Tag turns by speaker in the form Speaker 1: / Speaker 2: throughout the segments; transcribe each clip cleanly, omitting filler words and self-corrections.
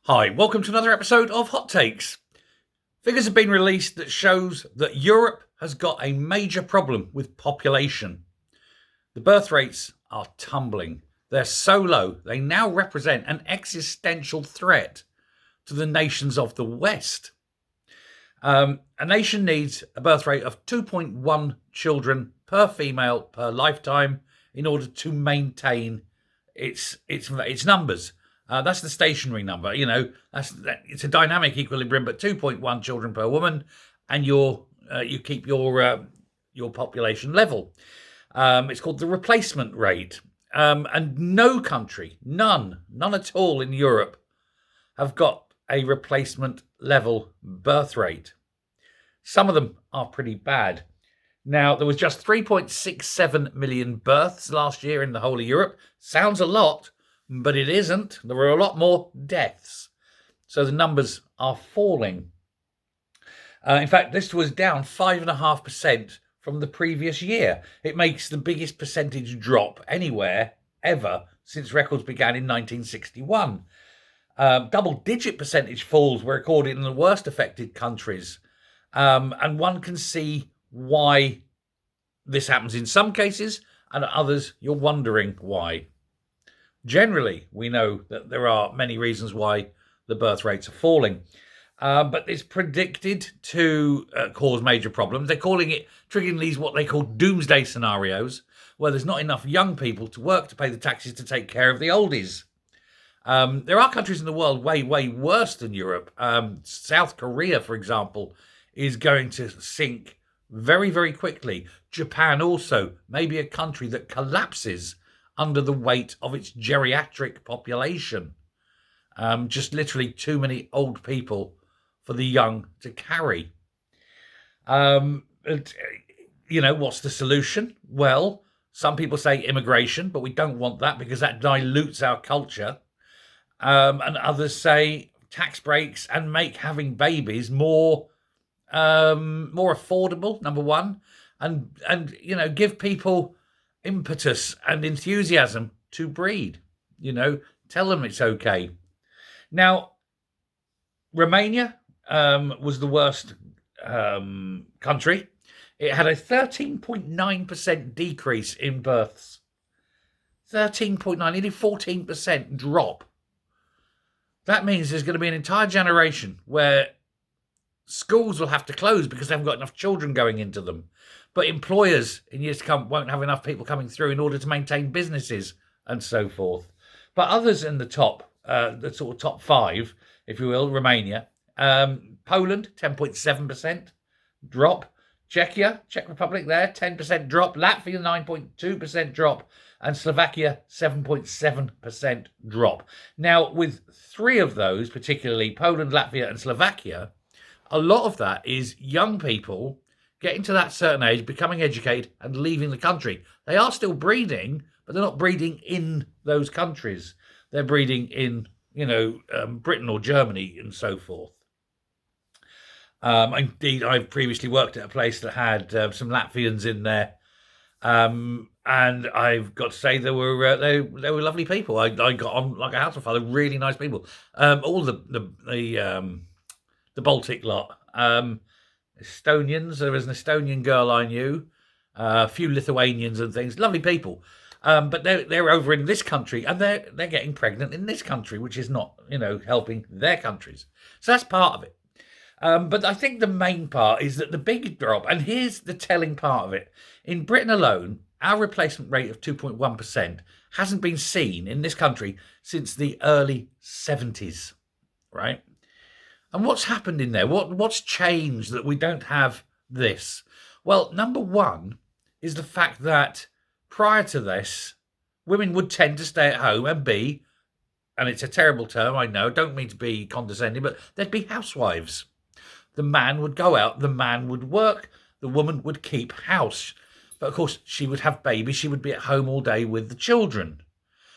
Speaker 1: Hi, welcome to another episode of Hot Takes. Figures have been released that shows that Europe has got a major problem with population. The birth rates are tumbling. They're so low, they now represent an existential threat to the nations of the West. A nation needs a birth rate of 2.1 children per female per lifetime in order to maintain its numbers. That's the stationary number. It's a dynamic equilibrium, but 2.1 children per woman, and you keep your population level. It's called the replacement rate, and no country, none at all in Europe, have got a replacement level birth rate. Some of them are pretty bad. Now, there was just 3.67 million births last year in the whole of Europe. Sounds a lot, but it isn't. There were a lot more deaths. So the numbers are falling. In fact, this was down 5.5% from the previous year. It makes the biggest percentage drop anywhere ever since records began in 1961. Double-digit percentage falls were recorded in the worst affected countries. And one can see why this happens in some cases, and others you're wondering why. Generally, we know that there are many reasons why the birth rates are falling, but it's predicted to cause major problems. They're triggering these what they call doomsday scenarios, where there's not enough young people to work to pay the taxes to take care of the oldies. There are countries in the world way worse than Europe. South Korea, for example, is going to sink very, very quickly. Japan also may be a country that collapses under the weight of its geriatric population. Just literally too many old people for the young to carry. What's the solution? Well, some people say immigration, but we don't want that because that dilutes our culture. And others say tax breaks and make having babies more affordable, number one, and give people impetus and enthusiasm to breed. Tell them it's okay. Now, Romania was the worst country. It had a 13.9% decrease in births. 13.9, nearly 14% drop. That means there's going to be an entire generation where schools will have to close because they haven't got enough children going into them. But employers in years to come won't have enough people coming through in order to maintain businesses and so forth. But others in the top, the sort of top five, if you will, Romania, Poland, 10.7% drop. Czech Republic there, 10% drop. Latvia, 9.2% drop. And Slovakia, 7.7% drop. Now, with three of those, particularly Poland, Latvia, and Slovakia, a lot of that is young people getting to that certain age, becoming educated, and leaving the country. They are still breeding, but they're not breeding in those countries. They're breeding in, Britain or Germany and so forth. Indeed, I've previously worked at a place that had some Latvians in there, and I've got to say they were lovely people. I got on like a house on fire. They're really nice people. All the Baltic lot. Estonians. There was an Estonian girl I knew. A few Lithuanians and things. Lovely people. But they're over in this country and they're getting pregnant in this country, which is not helping their countries. So that's part of it. But I think the main part is that the big drop, and here's the telling part of it. In Britain alone, our replacement rate of 2.1% hasn't been seen in this country since the early 70s, right? And what's happened in there? What's changed that we don't have this? Well, number one is the fact that prior to this, women would tend to stay at home and be, and it's a terrible term, I know, don't mean to be condescending, but they'd be housewives. The man would go out, the man would work, the woman would keep house. But of course, she would have babies, she would be at home all day with the children.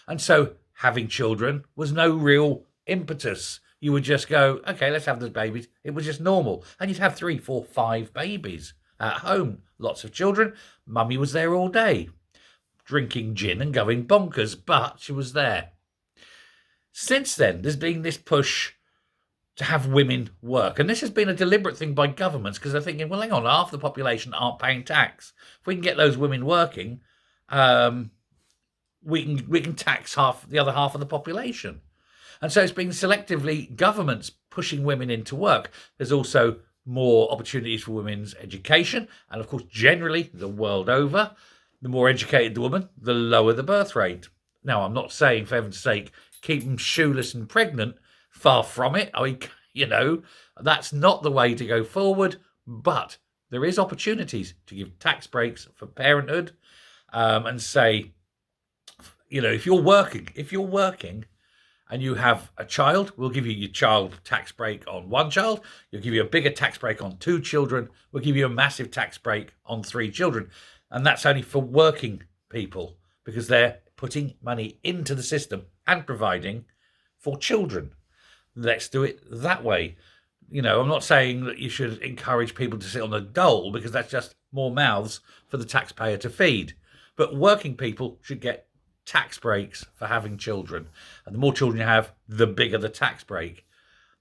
Speaker 1: And so having children was no real impetus. You would just go, okay, let's have those babies. It was just normal. And you'd have 3, 4, 5 babies at home. Lots of children. Mummy was there all day, drinking gin and going bonkers, but she was there. Since then, there's been this push to have women work. And this has been a deliberate thing by governments because they're thinking, well, hang on, half the population aren't paying tax. If we can get those women working, we can tax the other half of the population. And so it's been selectively governments pushing women into work. There's also more opportunities for women's education. And of course, generally, the world over, the more educated the woman, the lower the birth rate. Now, I'm not saying, for heaven's sake, keep them shoeless and pregnant. Far from it. That's not the way to go forward. But there is opportunities to give tax breaks for parenthood, and say, if you're working and you have a child, we'll give you your child tax break on one child. We'll give you a bigger tax break on 2 children. We'll give you a massive tax break on 3 children. And that's only for working people because they're putting money into the system and providing for children. Let's do it that way. I'm not saying that you should encourage people to sit on the dole because that's just more mouths for the taxpayer to feed. But working people should get tax breaks for having children. And the more children you have, the bigger the tax break.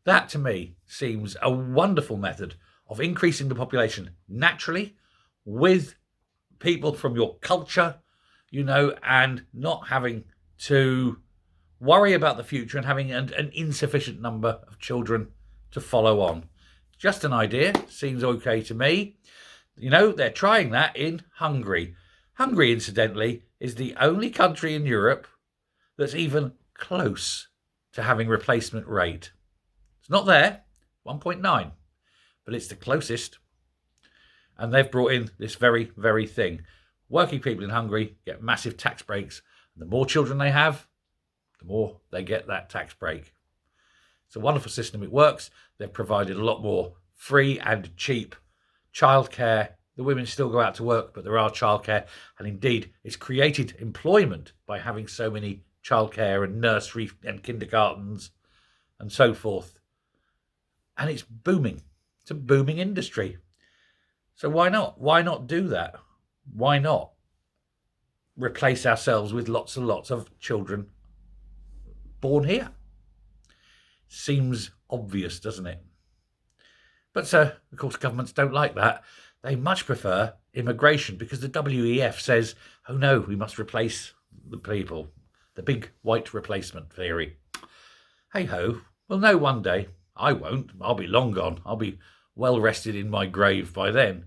Speaker 1: That, to me, seems a wonderful method of increasing the population naturally with people from your culture, and not having to worry about the future and having an insufficient number of children to follow on. Just an idea. Seems okay to me. They're trying that in Hungary. Hungary, incidentally, is the only country in Europe that's even close to having replacement rate. It's not there, 1.9, but it's the closest. And they've brought in this very, very thing. Working people in Hungary get massive tax breaks. And the more children they have, the more they get that tax break. It's a wonderful system. It works. They've provided a lot more free and cheap childcare. The women still go out to work, but there are childcare. And indeed, it's created employment by having so many childcare and nursery and kindergartens and so forth. And it's booming. It's a booming industry. So why not? Why not do that? Why not replace ourselves with lots and lots of children born here? Seems obvious, doesn't it? But of course, governments don't like that. They much prefer immigration because the WEF says, oh no, we must replace the people. The big white replacement theory. Hey ho, we'll know one day. I won't. I'll be long gone. I'll be well rested in my grave by then.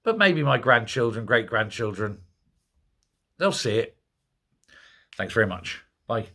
Speaker 1: But maybe my grandchildren, great-grandchildren, they'll see it. Thanks very much. Bye.